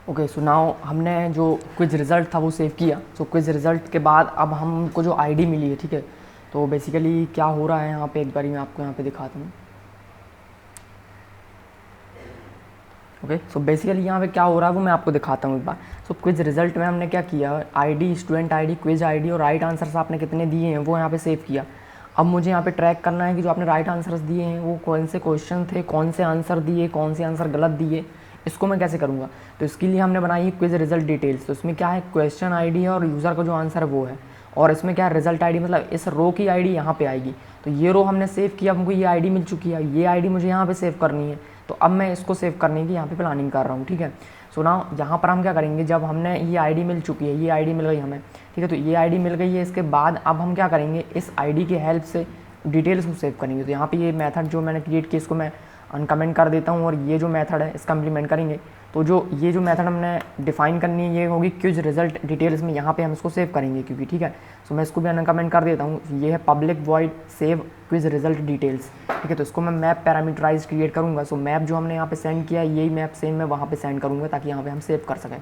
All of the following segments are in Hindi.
ओके, सो नाउ हमने जो क्विज रिज़ल्ट था वो सेव किया। सो क्विज रिज़ल्ट के बाद अब हमको जो आईडी मिली है, ठीक है, तो बेसिकली क्या हो रहा है यहाँ पे एक बारी मैं आपको यहाँ पे दिखाता हूँ। ओके, सो बेसिकली यहाँ पे क्या हो रहा है वो मैं आपको दिखाता हूँ एक बार। सो क्विज रिज़ल्ट में हमने क्या किया, ID, student ID, quiz ID और राइट आंसर्स आपने कितने दिए हैं वो यहाँ पे सेव किया। अब मुझे यहाँ पे ट्रैक करना है कि जो आपने राइट आंसर्स दिए हैं वो कौन से क्वेश्चन थे, कौन से आंसर दिए, कौन से आंसर गलत दिए, इसको मैं कैसे करूँगा। तो इसके लिए हमने बनाई है क्विज रिजल्ट डिटेल्स। तो इसमें क्या है, क्वेश्चन आईडी है और यूज़र का जो आंसर है वो है, और इसमें क्या है, रिजल्ट आईडी, मतलब इस रो की आईडी यहाँ पे आएगी। तो ये रो हमने सेव किया, हमको ये आईडी मिल चुकी है, ये आईडी मुझे यहाँ पे सेव करनी है। तो अब मैं इसको सेव करने की यहाँ पे प्लानिंग कर रहा हूँ, ठीक है। सो ना यहाँ पर हम क्या करेंगे, जब हमने ये आईडी मिल चुकी है, ये आईडी मिल गई हमें, ठीक है, तो ये आईडी मिल गई है, इसके बाद अब हम क्या करेंगे, इस आईडी की हेल्प से डिटेल्स को सेव करेंगे। तो यहाँ पे ये मेथड जो मैंने क्रिएट किया इसको मैं अनकमेंट कर देता हूँ, और ये जो मेथड है इसका इम्प्लीमेंट करेंगे। तो जो ये जो मेथड हमने डिफाइन करनी है ये होगी क्विज रिजल्ट डिटेल्स में, यहाँ पे हम इसको सेव करेंगे क्योंकि, ठीक है। सो मैं इसको भी अनकमेंट कर देता हूँ। ये है public void save quiz result details, ठीक है। तो इसको मैं मैप पैरामीटराइज क्रिएट करूँगा। सो मैप जो हमने यहाँ पे सेंड किया है यही मैप सेम मैं वहाँ पे सेंड करूँगा ताकि यहाँ पे हम सेव कर सकें।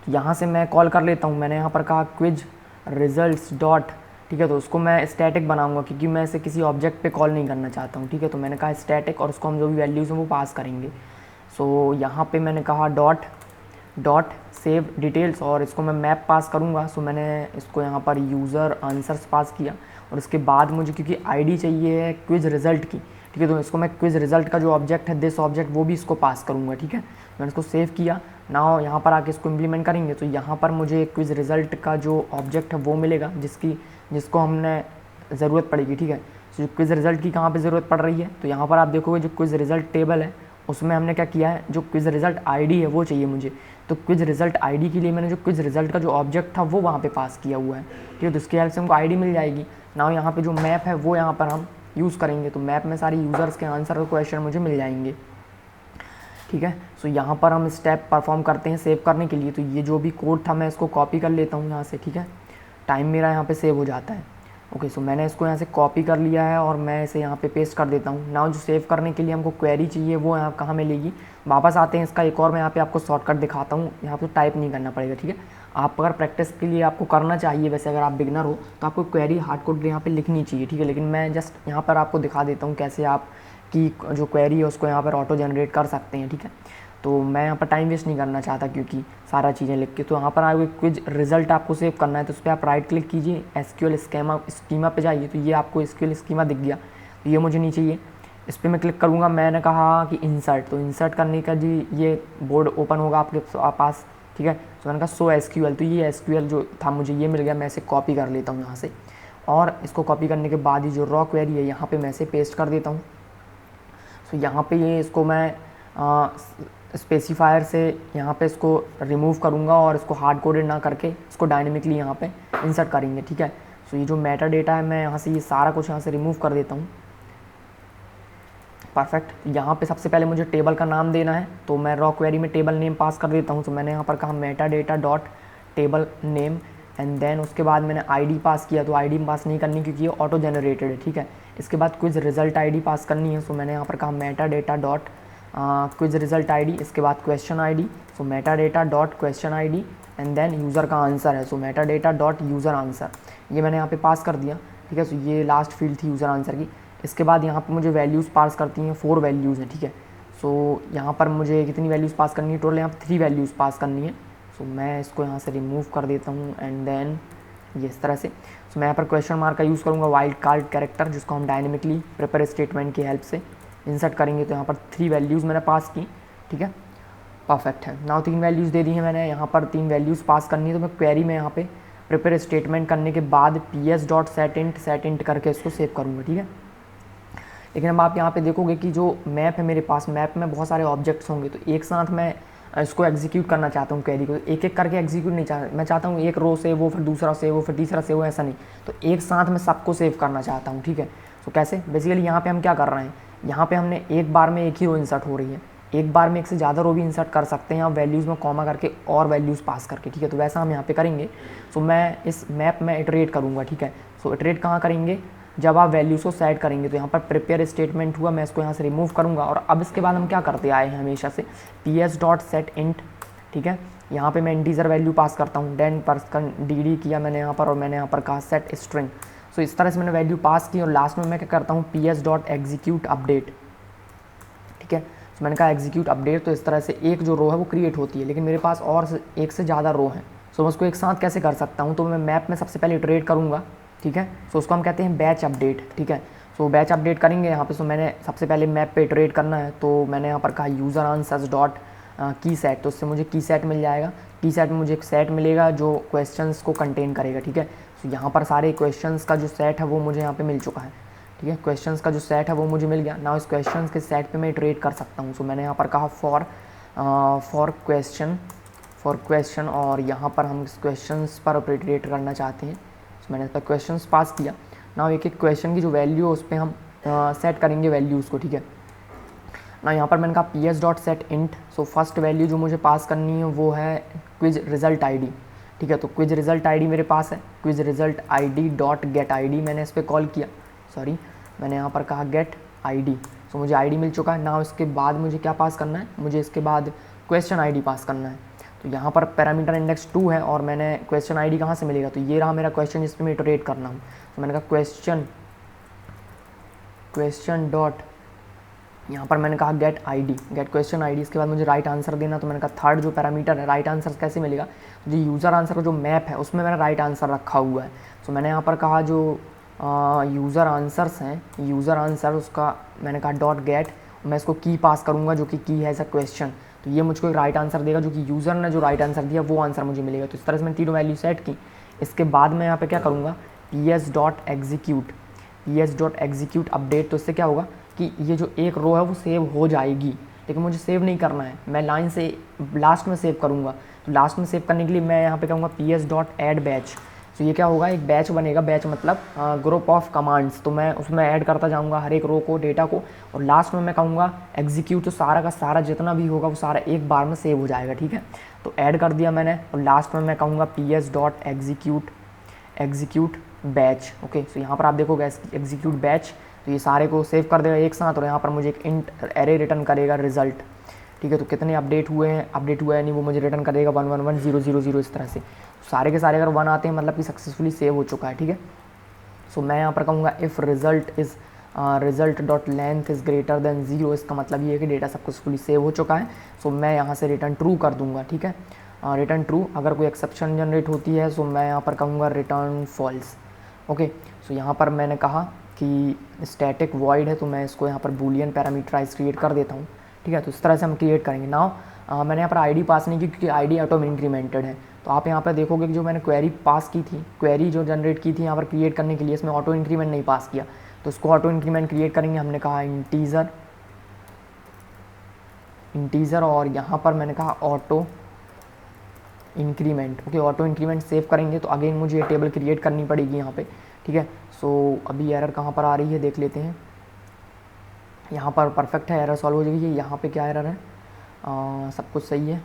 तो यहाँ से मैं कॉल कर लेता हूँ, मैंने यहाँ पर कहा क्विज रिजल्ट्स डॉट, ठीक है। तो उसको मैं स्टैटिक बनाऊंगा क्योंकि मैं इसे किसी ऑब्जेक्ट पे कॉल नहीं करना चाहता हूँ, ठीक है। तो मैंने कहा स्टैटिक, और उसको हम जो भी वैल्यूज़ हैं वो पास करेंगे। सो यहाँ पे मैंने कहा डॉट सेव डिटेल्स, और इसको मैं मैप पास करूँगा। सो मैंने इसको यहाँ पर यूज़र आंसर्स पास किया, और इसके बाद मुझे क्योंकि आईडी चाहिए है क्विज रिजल्ट की, ठीक है, तो इसको मैं क्विज रिजल्ट का जो ऑब्जेक्ट है दिस ऑब्जेक्ट वो भी इसको पास करूँगा, ठीक है। मैंने इसको सेव किया। नाउ यहाँ पर आके इसको इम्प्लीमेंट करेंगे। तो यहाँ पर मुझे क्विज रिजल्ट का जो ऑब्जेक्ट है वो मिलेगा जिसको हमने ज़रूरत पड़ेगी, ठीक है। तो क्विज रिजल्ट की कहाँ पे ज़रूरत पड़ रही है, तो यहाँ पर आप देखोगे जो क्विज रिजल्ट टेबल है उसमें हमने क्या किया है, जो क्विज रिजल्ट आईडी है वो चाहिए मुझे। तो क्विज रिजल्ट आईडी के लिए मैंने जो क्विज रिजल्ट का जो ऑब्जेक्ट था वो वहाँ पे पास किया हुआ है, ठीक है। तो उसकी हेल्प से हमको आईडी मिल जाएगी। नाउ यहाँ पे जो मैप है वो यहाँ पर हम यूज़ करेंगे। तो मैप में सारी यूज़र्स के आंसर और क्वेश्चन मुझे मिल जाएंगे, ठीक है। सो यहाँ पर हम स्टेप परफॉर्म करते हैं सेव करने के लिए। तो ये जो भी कोड था मैं इसको कॉपी कर लेता हूँ यहाँ से, ठीक है। टाइम मेरा यहाँ पे सेव हो जाता है। ओके, सो मैंने इसको यहाँ से कॉपी कर लिया है और मैं इसे यहाँ पे पेस्ट कर देता हूँ। नाउ जो सेव करने के लिए हमको क्वेरी चाहिए वो यहाँ कहाँ मिलेगी, वापस आते हैं इसका एक और मैं यहाँ पे आपको शॉर्टकट दिखाता हूँ। यहाँ पे टाइप नहीं करना पड़ेगा, ठीक है। आप अगर प्रैक्टिस के लिए आपको करना चाहिए, वैसे अगर आप बिगनर हो तो आपको क्वेरी हार्ड कोड यहाँ पे लिखनी चाहिए, ठीक है। लेकिन मैं जस्ट यहाँ पर आपको दिखा देता हूँ कैसे आप की जो क्वेरी है उसको यहाँ पर ऑटो जनरेट कर सकते हैं, ठीक है। तो मैं यहाँ पर टाइम वेस्ट नहीं करना चाहता क्योंकि सारा चीज़ें लिख के। तो यहाँ पर आपको क्विज रिजल्ट आपको सेव करना है, तो उस पर आप राइट क्लिक कीजिए, एसक्यूएल स्कीमा पे जाइए। तो ये आपको एसक्यूएल स्कीमा दिख गया, तो ये मुझे नहीं चाहिए, इस पर मैं क्लिक करूँगा। मैंने कहा कि इंसर्ट, तो इंसर्ट करने का जी ये बोर्ड ओपन होगा आपके पास, ठीक है। तो मैंने कहा सो एसक्यूएल, तो ये एसक्यूएल जो था मुझे ये मिल गया। मैं इसे कॉपी कर लेता हूँ यहाँ से, और इसको कॉपी करने के बाद ही जो रॉ क्वेरी है यहाँ पर मैं इसे पेस्ट कर देता हूँ। सो यहाँ पर ये इसको मैं स्पेसिफायर से यहाँ पे इसको रिमूव करूँगा, और इसको हार्ड कोडेड ना करके इसको डायनेमिकली यहाँ पे इंसर्ट करेंगे, ठीक है। सो ये जो मेटा डेटा है मैं यहाँ से ये सारा कुछ यहाँ से रिमूव कर देता हूँ। परफेक्ट। यहाँ पे सबसे पहले मुझे टेबल का नाम देना है, तो मैं रॉ क्वेरी में टेबल नेम पास कर देता हूँ। तो मैंने यहाँ पर कहा meta data dot table name, and then उसके बाद मैंने आईडी पास किया। तो आईडी पास नहीं करनी क्योंकि ये ऑटो जनरेटेड है, ठीक है। इसके बाद क्विज रिजल्ट आईडी पास करनी है। सो मैंने यहाँ पर कहा meta data dot quiz result ID, इसके बाद question ID. So meta data dot question ID, and then user का आंसर है। So meta data dot user answer, ये मैंने यहाँ पे पास कर दिया, ठीक है। सो ये लास्ट फील्ड थी यूज़र आंसर की। इसके बाद यहाँ पे मुझे वैल्यूज़ पास करती हैं, 4 वैल्यूज़ हैं, ठीक है। सो यहाँ पर मुझे कितनी वैल्यूज़ पास करनी है, टोटल यहाँ पर 3 वैल्यूज़ पास करनी है। सो मैं इसको यहाँ से रिमूव कर देता हूँ, एंड देन ये इस तरह से। सो मैं यहाँ पर क्वेश्चन मार्क का यूज़ करूँगा, वाइल्ड कार्ड कैरेक्टर, जिसको हम डायनेमिकली प्रिपेयर स्टेटमेंट की हेल्प से इंसर्ट करेंगे। तो यहाँ पर 3 वैल्यूज़ मैंने पास की, ठीक है। परफेक्ट है। नाउ 3 वैल्यूज़ दे दी हैं मैंने, यहाँ पर 3 वैल्यूज़ पास करनी है। तो मैं क्वेरी में यहाँ पे प्रिपेयर स्टेटमेंट करने के बाद ps डॉट सेट इंट करके इसको सेव करूँगा, ठीक है। लेकिन अब आप यहाँ पे देखोगे कि जो मैप है मेरे पास, मैप में बहुत सारे ऑब्जेक्ट्स होंगे, तो एक साथ मैं इसको एग्जीक्यूट करना चाहता हूँ क्वेरी को। एक एक करके एग्जीक्यूट नहीं चाहता, मैं चाहता हूँ एक रो सेव हो, फिर दूसरा सेव हो, फिर तीसरा सेव हो, ऐसा नहीं। तो एक साथ मैं सबको सेव करना चाहता हूँ, ठीक है। तो कैसे, बेसिकली यहाँ पे हम क्या कर रहे हैं, यहाँ पे हमने एक बार में एक ही रो इंसर्ट हो रही है, एक बार में एक से ज़्यादा रो भी इंसर्ट कर सकते हैं आप वैल्यूज़ में कॉमा करके और वैल्यूज़ पास करके, ठीक है। तो वैसा हम यहाँ पे करेंगे। सो मैं इस मैप में इटरेट करूँगा, ठीक है। सो इटरेट कहाँ करेंगे, जब आप वैल्यूज़ को सेट करेंगे। तो यहाँ पर प्रिपेयर स्टेटमेंट हुआ, मैं इसको यहाँ से रिमूव करूँगा। और अब इसके बाद हम क्या करते आए हैं हमेशा से, ps डॉट सेट इंट ठीक है। यहाँ पे मैं इंटीजर वैल्यू पास करता हूँ, देन डी किया मैंने यहाँ पर, और मैंने यहाँ पर कहा सेट स्ट्रिंग। सो इस तरह से मैंने वैल्यू पास की और लास्ट में मैं क्या करता हूँ ps.execute अपडेट, ठीक है। तो मैंने कहा एग्जीक्यूट अपडेट, तो इस तरह से एक जो रो है वो क्रिएट होती है, लेकिन मेरे पास और एक से ज़्यादा रो हैं। सो मैं उसको एक साथ कैसे कर सकता हूँ, तो मैं मैप में सबसे पहले इटरेट करूँगा, ठीक है। सो उसको हम कहते हैं बैच अपडेट, ठीक है। सो बैच अपडेट करेंगे यहाँ पे। सो मैंने सबसे पहले मैप पे इटरेट करना है, तो मैंने यहाँ पर कहा यूज़र आंसर्स डॉट की सेट, तो उससे मुझे की सेट मिल जाएगा। की सेट में मुझे एक सेट मिलेगा जो क्वेश्चंस को कंटेन करेगा, ठीक है। सो यहाँ पर सारे क्वेश्चंस का जो सेट है वो मुझे यहाँ पे मिल चुका है, ठीक है। क्वेश्चंस का जो सेट है वो मुझे मिल गया। नाउ इस क्वेश्चंस के सेट पे मैं इटरेट कर सकता हूँ। सो मैंने यहाँ पर कहा फॉर क्वेश्चन, और यहाँ पर हम इस क्वेश्चंस पर इटरेट करना चाहते हैं। सो मैंने इस पर क्वेश्चंस पास किया। नाउ एक एक क्वेश्चन की जो वैल्यू है उस पर हम सेट करेंगे वैल्यूज़ को, ठीक है ना। यहाँ पर मैंने कहा ps.set int। So first value जो मुझे पास करनी है वो है क्विज रिजल्ट ID, ठीक है। तो क्विज रिजल्ट ID मेरे पास है, quiz result ID dot gate ID मैंने इस पर कॉल किया, सॉरी मैंने यहाँ पर कहा गेट ID। सो मुझे ID मिल चुका है। ना इसके बाद मुझे क्या पास करना है, मुझे इसके बाद क्वेश्चन ID पास करना है। तो यहाँ पर पैरामीटर इंडेक्स 2 है, और मैंने क्वेश्चन ID कहाँ से मिलेगा, तो ये रहा मेरा क्वेश्चन जिस पर मैं इटरेट करना हूँ। तो मैंने कहा क्वेश्चन डॉट, यहाँ पर मैंने कहा गेट क्वेश्चन ID। इसके बाद मुझे राइट आंसर देना, तो मैंने कहा थर्ड जो पैरामीटर है राइट आंसर कैसे मिलेगा, तो जो यूज़र आंसर का जो मैप है उसमें मैंने राइट आंसर रखा हुआ है। सो मैंने यहाँ पर कहा जो यूज़र आंसर्स हैं, यूज़र आंसर उसका मैंने कहा डॉट गेट, मैं इसको की पास करूँगा जो कि की है एज अ क्वेश्चन। तो ये मुझको एक राइट आंसर देगा, जो कि यूज़र ने जो राइट आंसर दिया वो आंसर मुझे मिलेगा। तो इस तरह से मैंने तीनों वैल्यू सेट की। इसके बाद मैं यहाँ पे क्या करूँगा ps.execute अपडेट। तो इससे क्या होगा कि ये जो एक रो है वो सेव हो जाएगी, लेकिन मुझे सेव नहीं करना है, मैं लाइन से लास्ट में सेव करूँगा। तो लास्ट में सेव करने के लिए मैं यहाँ पे कहूँगा ps.add बैच। तो ये क्या होगा, एक बैच बनेगा, बैच मतलब ग्रुप ऑफ कमांड्स। तो मैं उसमें ऐड करता जाऊँगा हर एक रो को, डेटा को, और लास्ट में मैं कहूँगा एग्जीक्यूट। तो सारा का सारा जितना भी होगा वो सारा एक बार में सेव हो जाएगा, ठीक है। तो ऐड कर दिया मैंने, और लास्ट में मैं कहूँगा ps.execute बैच। ओके, सो यहाँ पर आप देखोगे एग्जीक्यूट बैच, तो ये सारे को सेव कर देगा एक साथ, और यहाँ पर मुझे एक इंट एरे रिटर्न करेगा रिजल्ट, ठीक है। तो कितने अपडेट हुए हैं, अपडेट हुआ है नहीं, वो मुझे रिटर्न कर देगा 111000 इस तरह से। सारे के सारे अगर 1 आते हैं मतलब कि सक्सेसफुली सेव हो चुका है, ठीक है। सो मैं यहाँ पर कहूँगा if result dot length is greater than 0, इसका मतलब ये है कि डेटा सक्सेसफुली सेव हो चुका है। सो मैं यहाँ से रिटर्न ट्रू कर दूँगा, ठीक है, रिटर्न ट्रू। अगर कोई एक्सेप्शन जनरेट होती है सो मैं यहाँ पर कहूँगा रिटर्न फॉल्स। ओके, सो यहाँ पर मैंने कहा कि स्टैटिक वॉइड है, तो मैं इसको यहाँ पर बूलियन पैरामीटराइज क्रिएट कर देता हूँ, ठीक है। तो इस तरह से हम क्रिएट करेंगे। नाउ मैंने यहाँ पर आईडी पास नहीं की क्योंकि आईडी ऑटो इंक्रीमेंटेड है। तो आप यहाँ पर देखोगे कि जो मैंने क्वेरी पास की थी, क्वेरी जो जनरेट की थी यहाँ पर क्रिएट करने के लिए, इसमें ऑटो इंक्रीमेंट नहीं पास किया। तो इसको ऑटो इंक्रीमेंट क्रिएट करेंगे। हमने कहा इंटीजर और यहाँ पर मैंने कहा auto increment. Okay, auto increment save करेंगे तो अगेन मुझे ये टेबल क्रिएट करनी पड़ेगी यहाँ पे, ठीक है। सो अभी एरर कहाँ पर आ रही है देख लेते हैं। यहाँ पर परफेक्ट है, एरर सॉल्व हो जाएगी। यहाँ पे क्या एरर है, सब कुछ सही है।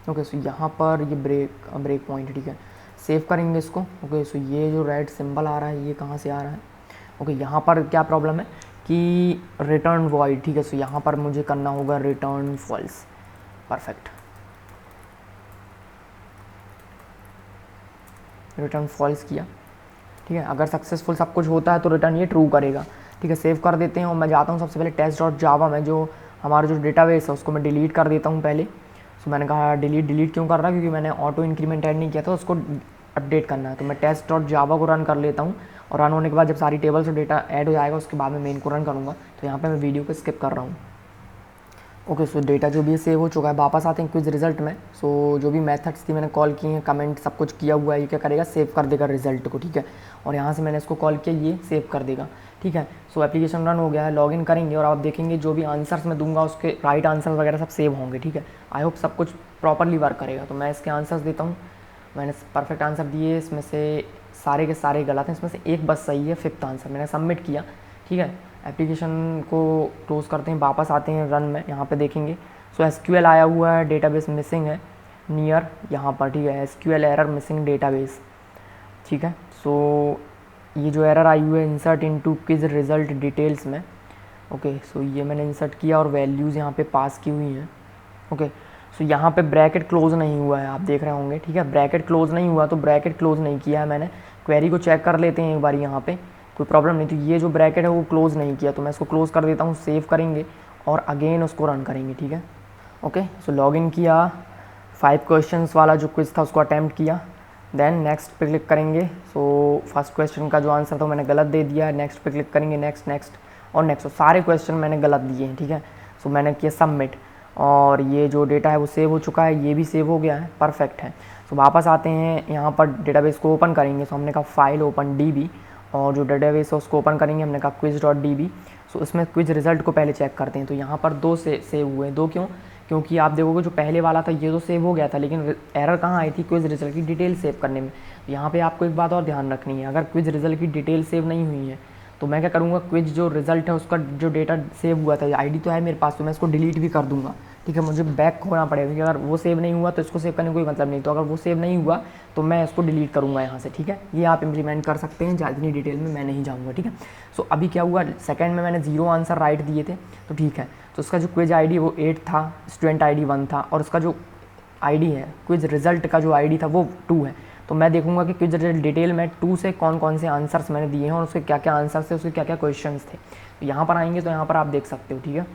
ओके, सो यहाँ पर ये ब्रेक पॉइंट, ठीक है। सेव करेंगे इसको। ओके, सो ये जो रेड सिंबल आ रहा है ये कहाँ से आ रहा है। ओके, यहाँ पर क्या प्रॉब्लम है कि रिटर्न वॉइड, ठीक है। सो यहाँ पर मुझे करना होगा return false. Perfect, return false किया, ठीक है। अगर सक्सेसफुल सब कुछ होता है तो रिटर्न ये ट्रू करेगा, ठीक है। सेव कर देते हैं और मैं जाता हूँ सबसे पहले test.java में, जो हमारा जो डेटाबेस है उसको मैं डिलीट कर देता हूँ पहले। सो मैंने कहा डिलीट क्यों कर रहा है, क्योंकि मैंने ऑटो इंक्रीमेंट ऐड नहीं किया था, उसको अपडेट करना है। तो मैं test.java को रन कर लेता हूँ, और रन होने के बाद जब सारी टेबल से डेटा ऐड हो जाएगा उसके बाद मैं मेन को रन करूँगा। तो यहाँ पर मैं वीडियो को स्किप कर रहा हूँ। ओके, सो डेटा जो भी सेव हो चुका है, वापस आते हैं क्विज रिजल्ट में। सो जो भी मेथड्स थी मैंने कॉल किए हैं, कमेंट सब कुछ किया हुआ है, ये क्या करेगा, सेव कर देगा रिजल्ट को, ठीक है। और यहाँ से मैंने इसको कॉल किया, ये सेव कर देगा, ठीक है। सो एप्लीकेशन रन हो गया है, लॉगिन करेंगे और आप देखेंगे जो भी आंसर्स मैं दूंगा उसके राइट आंसर्स वगैरह सब सेव होंगे, ठीक है। आई होप सब कुछ प्रॉपरली वर्क करेगा। तो मैं इसके आंसर्स देता हूँ। मैंने परफेक्ट आंसर दिए, इसमें से सारे के सारे गलत हैं, इसमें से एक बस सही है, 5th आंसर मैंने सबमिट किया, ठीक है। एप्लीकेशन को क्लोज़ करते हैं, वापस आते हैं रन में। यहाँ पे देखेंगे सो SQL आया हुआ है, डेटाबेस मिसिंग है नियर यहाँ पर, ठीक है। SQL एरर मिसिंग डेटाबेस, ठीक है। सो ये जो एरर आई हुई है insert into quiz result details में, ओके, सो ये मैंने इंसर्ट किया और वैल्यूज़ यहाँ पे पास की हुई हैं। ओके, सो यहाँ पे ब्रैकेट क्लोज नहीं हुआ है, आप देख रहे होंगे, ठीक है। ब्रैकेट क्लोज नहीं हुआ तो ब्रैकेट क्लोज नहीं किया है मैंने। क्वेरी को चेक कर लेते हैं एक बार, यहाँ पे कोई प्रॉब्लम नहीं। तो ये जो ब्रैकेट है वो क्लोज नहीं किया, तो मैं इसको क्लोज कर देता हूँ। सेव करेंगे और अगेन उसको रन करेंगे, ठीक है। ओके, सो लॉग इन किया, 5 क्वेश्चंस वाला जो क्विज था उसको अटैम्प्ट किया, देन नेक्स्ट पे क्लिक करेंगे। सो फर्स्ट क्वेश्चन का जो आंसर था मैंने गलत दे दिया, नेक्स्ट पे क्लिक करेंगे, नेक्स्ट नेक्स्ट और नेक्स्ट। तो सारे क्वेश्चन मैंने गलत दिए हैं, ठीक है। सो मैंने किया सबमिट और ये जो डेटा है वो सेव हो चुका है, ये भी सेव हो गया है, परफेक्ट है। सो वापस आते हैं यहाँ पर डेटाबेस को ओपन करेंगे। सो हमने कहा फाइल ओपन DB और जो डेटाबेस है उसको ओपन करेंगे, हमने कहा quiz.db। सो इसमें क्विज रिजल्ट को पहले चेक करते हैं। तो यहाँ पर 2 से सेव हुए हैं। 2 क्यों? क्योंकि आप देखोगे जो पहले वाला था ये तो सेव हो गया था, लेकिन एरर कहाँ आई थी? क्विज रिजल्ट की डिटेल सेव करने में। यहाँ पे आपको एक बात और ध्यान रखनी है, अगर क्विज रिजल्ट की डिटेल सेव नहीं हुई है तो मैं क्या करूँगा, क्विज जो रिजल्ट है उसका जो डेटा सेव हुआ था, आईडी तो है मेरे पास, तो मैं इसको डिलीट भी कर दूँगा, ठीक है। मुझे बैक होना पड़ेगा क्योंकि अगर वो सेव नहीं हुआ तो इसको सेव करने का कोई मतलब नहीं। तो अगर वो सेव नहीं हुआ तो मैं इसको डिलीट करूँगा यहाँ से, ठीक है। ये आप इम्प्लीमेंट कर सकते हैं, ज़्यादा इतनी डिटेल में मैं नहीं जाऊँगा, ठीक है। सो अभी क्या हुआ, सेकंड में मैंने 0 आंसर राइट दिए थे, तो ठीक है। तो उसका जो क्विज आईडी वो 8 था, स्टूडेंट आईडी 1 था, और उसका जो आईडी है क्विज रिजल्ट का जो आईडी था वो 2 है। तो मैं देखूंगा कि क्विज रिजल्ट डिटेल में 2 से कौन कौन से आंसर्स मैंने दिए हैं और उसके क्या क्या आंसर्स थे, उसके क्या क्या क्वेश्चंस थे। तो यहाँ पर आएंगे तो यहाँ पर आप देख सकते हो, ठीक है।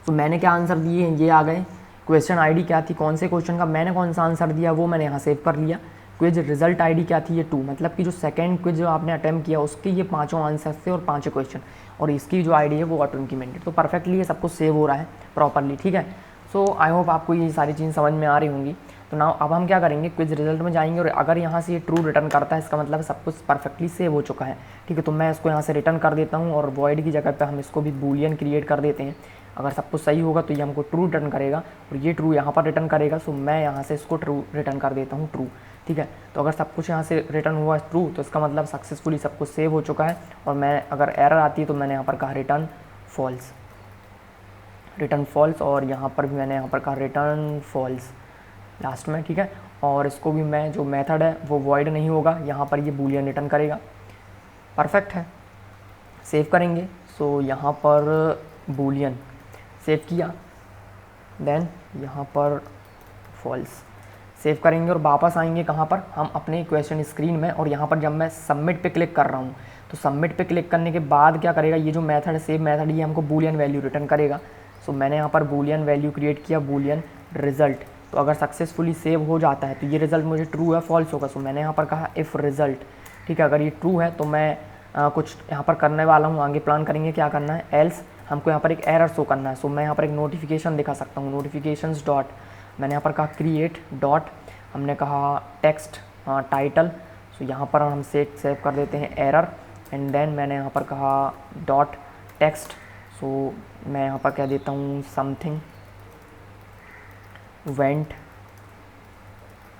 तो मैंने क्या आंसर दिए हैं ये आ गए। क्वेश्चन आईडी क्या थी, कौन से क्वेश्चन का मैंने कौन सा आंसर दिया वो मैंने यहाँ सेव कर लिया। क्विज रिजल्ट आईडी क्या थी, ये 2, मतलब कि जो सेकंड क्विज जो आपने अटैम्प्ट किया उसके ये 5 आंसर्स थे और 5 क्वेश्चन, और इसकी जो आईडी है वो ऑटो इंक्रीमेंटेड। तो परफेक्टली ये सब कुछ सेव हो रहा है प्रॉपरली, ठीक है। सो आई होप आपको ये सारी चीज़ समझ में आ रही होंगी। तो नाउ अब हम क्या करेंगे, क्विज रिजल्ट में जाएंगे और अगर यहाँ से ये ट्रू रिटर्न करता है इसका मतलब सब कुछ परफेक्टली सेव हो चुका है, ठीक है। तो मैं इसको यहाँ से रिटर्न कर देता हूँ और वॉइड की जगह पे हम इसको भी बूलियन क्रिएट कर देते हैं। अगर सब कुछ सही होगा तो ये हमको ट्रू रिटर्न करेगा और ये ट्रू यहाँ पर रिटर्न करेगा। सो मैं यहाँ से इसको ट्रू रिटर्न कर देता हूँ, ट्रू, ठीक है। तो अगर सब कुछ यहाँ से रिटर्न हुआ ट्रू तो इसका मतलब सक्सेसफुली सब कुछ सेव हो चुका है। और मैं अगर एरर आती है तो मैंने यहाँ पर कहा रिटर्न फॉल्स, रिटर्न फॉल्स, और यहाँ पर भी मैंने यहाँ पर कहा रिटर्न फॉल्स लास्ट में, ठीक है। और इसको भी मैं जो मेथड है वो वॉइड नहीं होगा, यहाँ पर ये बूलियन रिटर्न करेगा, परफेक्ट है। सेव करेंगे, सो यहाँ पर बूलियन सेव किया, देन यहाँ पर फॉल्स सेव करेंगे और वापस आएंगे कहाँ पर, हम अपने क्वेश्चन स्क्रीन में। और यहाँ पर जब मैं सबमिट पे क्लिक कर रहा हूँ तो सबमिट पे क्लिक करने के बाद क्या करेगा, ये जो मेथड है सेव मेथड, ये हमको बूलियन वैल्यू रिटर्न करेगा। सो मैंने यहाँ पर बूलियन वैल्यू क्रिएट किया, बूलियन रिजल्ट। तो अगर सक्सेसफुली सेव हो जाता है तो ये रिजल्ट मुझे ट्रू है फॉल्स होगा। सो मैंने यहाँ पर कहा इफ़ रिजल्ट, ठीक है। अगर ये ट्रू है तो मैं कुछ यहाँ पर करने वाला हूँ, आगे प्लान करेंगे क्या करना है। एल्स हमको यहाँ पर एक एरर शो करना है। सो मैं यहाँ पर एक नोटिफिकेशन दिखा सकता हूँ, नोटिफिकेशंस डॉट, मैंने यहाँ पर कहा क्रिएट डॉट, हमने कहा टेक्स्ट टाइटल। सो यहाँ पर हम सेव कर देते हैं एरर, एंड देन मैंने यहाँ पर कहा डॉट टेक्स्ट। सो मैं यहाँ पर कह देता हूँ something went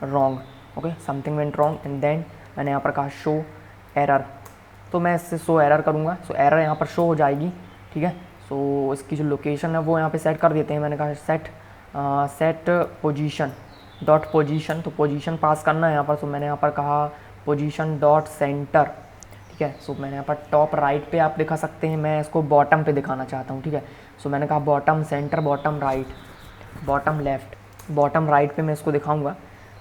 wrong, okay, something went wrong, and then मैंने यहाँ पर कहा शो एरर। तो मैं इससे शो एरर करूँगा, सो एरर यहाँ पर शो हो जाएगी, ठीक है। सो इसकी जो लोकेशन है वो यहाँ पे सेट कर देते हैं। मैंने कहा सेट पोजीशन डॉट पोजीशन, तो पोजीशन पास करना है यहाँ पर। सो मैंने यहाँ पर कहा पोजीशन डॉट सेंटर, ठीक है। सो मैंने यहाँ पर टॉप राइट पे आप दिखा सकते हैं, मैं इसको बॉटम पे दिखाना चाहता हूँ, ठीक है। सो मैंने कहा bottom centre, bottom right, bottom left, bottom right पे मैं इसको दिखाऊंगा,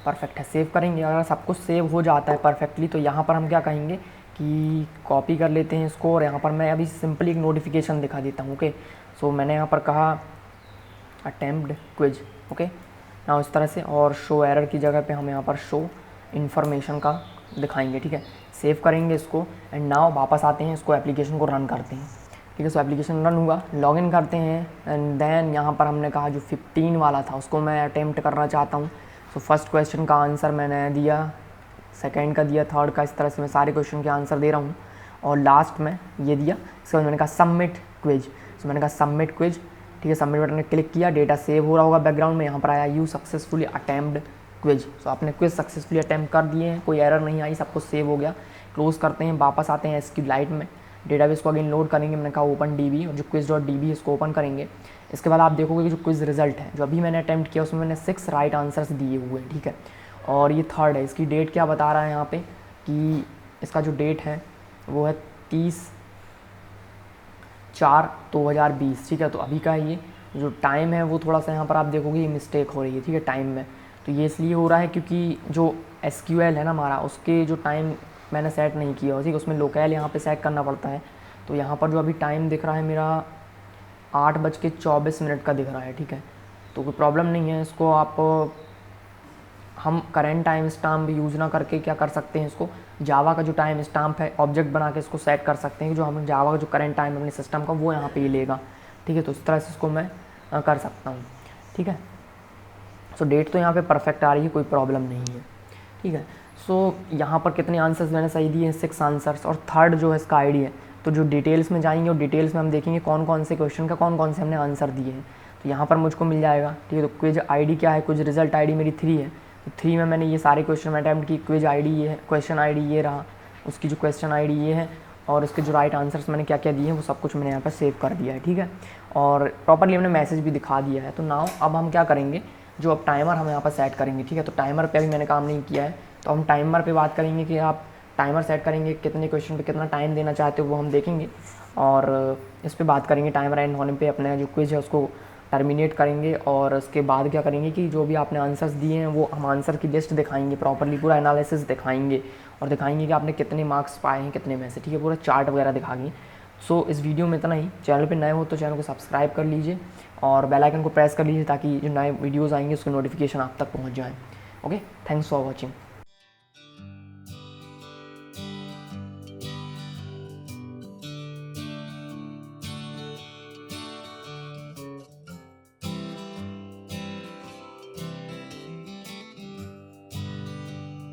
परफेक्ट है। सेव करेंगे, अगर सब कुछ सेव हो जाता है परफेक्टली तो यहाँ पर हम क्या कहेंगे कि कॉपी कर लेते हैं इसको, और यहाँ पर मैं अभी सिंपली एक नोटिफिकेशन दिखा देता हूँ, ओके। सो मैंने यहाँ पर कहा अटेम्प्ट क्विज, ओके ना, इस तरह से, और शो एरर की जगह पे हम यहाँ पर शो इन्फॉर्मेशन का दिखाएंगे, ठीक है। सेव करेंगे इसको, एंड नाउ वापस आते हैं, इसको एप्लीकेशन को रन करते हैं, ठीक है। सो एप्लीकेशन रन हुआ, लॉगिन करते हैं, एंड देन यहाँ पर हमने कहा जो 15 वाला था उसको मैं अटेम्प्ट करना चाहता हूँ। सो फर्स्ट क्वेश्चन का आंसर मैंने दिया, सेकंड का दिया, थर्ड का, इस तरह से मैं सारे क्वेश्चन के आंसर दे रहा हूँ, और लास्ट में ये दिया। इसके बाद मैंने कहा सबमिट क्विज। सो मैंने कहा सबमिट क्विज, ठीक है। सबमिट बटन ने क्लिक किया, डेटा सेव हो रहा होगा बैकग्राउंड में, यहाँ पर आया यू सक्सेसफुली अटेम्प्ट क्विज। सो आपने क्विज सक्सेसफुली अटेम्प्ट कर दिए हैं, कोई एरर नहीं आई, सब कुछ सेव हो गया। क्लोज करते हैं, वापस आते हैं इसकी लाइट में, डेटाबेस को अगेन लोड करेंगे। मैंने कहा ओपन DB, और जो quiz.db इसको ओपन करेंगे। इसके बाद आप देखोगे कि जो क्विज रिजल्ट है जो अभी मैंने अटैम्प्ट किया उसमें मैंने 6 राइट आंसर्स दिए हुए हैं, ठीक है। और ये थर्ड है, इसकी डेट क्या बता रहा है यहाँ पे कि इसका जो डेट है वो है 30 4/2020, ठीक है। तो अभी का ये जो टाइम है वो थोड़ा सा यहाँ पर आप देखोगे ये मिस्टेक हो रही है, ठीक है, टाइम में। तो ये इसलिए हो रहा है क्योंकि जो SQL है ना हमारा, उसके जो टाइम मैंने सेट नहीं किया, ठीक है, उसमें लोकल यहाँ पे सेट करना पड़ता है। तो यहाँ पर जो अभी टाइम दिख रहा है मेरा 8:24 का दिख रहा है, ठीक है। तो कोई प्रॉब्लम नहीं है, इसको आप हम करेंट टाइम स्टाम्प यूज़ ना करके क्या कर सकते हैं, इसको जावा का जो टाइम स्टाम्प है ऑब्जेक्ट बना के इसको सेट कर सकते हैं कि जो हम जावा का जो करेंट टाइम है अपने सिस्टम का वो यहाँ पे ये लेगा, ठीक है। तो इस तरह से इसको मैं कर सकता हूँ, ठीक है। सो डेट तो यहाँ पे परफेक्ट आ रही है, कोई प्रॉब्लम नहीं है, ठीक है। सो यहाँ पर कितने आंसर्स मैंने सही दिए हैं, 6 आंसर्स। और थर्ड जो है इसका आईडी है, तो जो डिटेल्स में जाएंगे और डिटेल्स में हम देखेंगे कौन कौन से क्वेश्चन का कौन कौन से हमने आंसर दिए हैं। तो यहाँ पर मुझको मिल जाएगा, ठीक है। तो क्विज आईडी क्या है, क्विज रिजल्ट आईडी मेरी 3 है। तो 3 में मैंने ये सारे क्वेश्चन में अटैम्प्ट की, क्विज आईडी ये है, क्वेश्चन आईडी ये रहा, उसकी जो क्वेश्चन आईडी ये है, और उसके जो राइट आंसर्स मैंने क्या क्या दिए हैं वो सब कुछ मैंने यहाँ पर सेव कर दिया है, ठीक है। और प्रॉपरली हमने मैसेज भी दिखा दिया है। तो नाउ अब हम क्या करेंगे, जो अब टाइमर हम यहाँ पर सेट करेंगे, ठीक है। तो टाइमर पे अभी मैंने काम नहीं किया है, तो हम टाइमर पे बात करेंगे कि आप टाइमर सेट करेंगे, कितने क्वेश्चन पे कितना टाइम देना चाहते हो वो हम देखेंगे। और इस पे बात करेंगे, टाइमर एंड होने पे अपना जो क्विज है उसको टर्मिनेट करेंगे। और उसके बाद क्या करेंगे कि जो भी आपने आंसर्स दिए हैं वो हम आंसर की लिस्ट दिखाएंगे, प्रॉपरली पूरा एनालिसिस दिखाएंगे और दिखाएंगे कि आपने कितने मार्क्स पाए हैं कितने में से, ठीक है, पूरा चार्ट वगैरह दिखाएंगे। सो इस वीडियो में इतना ही। चैनल पे नए हो तो चैनल को सब्सक्राइब कर लीजिए और बेल आइकन को प्रेस कर लीजिए ताकि जो नए वीडियोज़ आएंगे उसके नोटिफिकेशन आप तक पहुँच जाएँ। Okay, thanks for watching.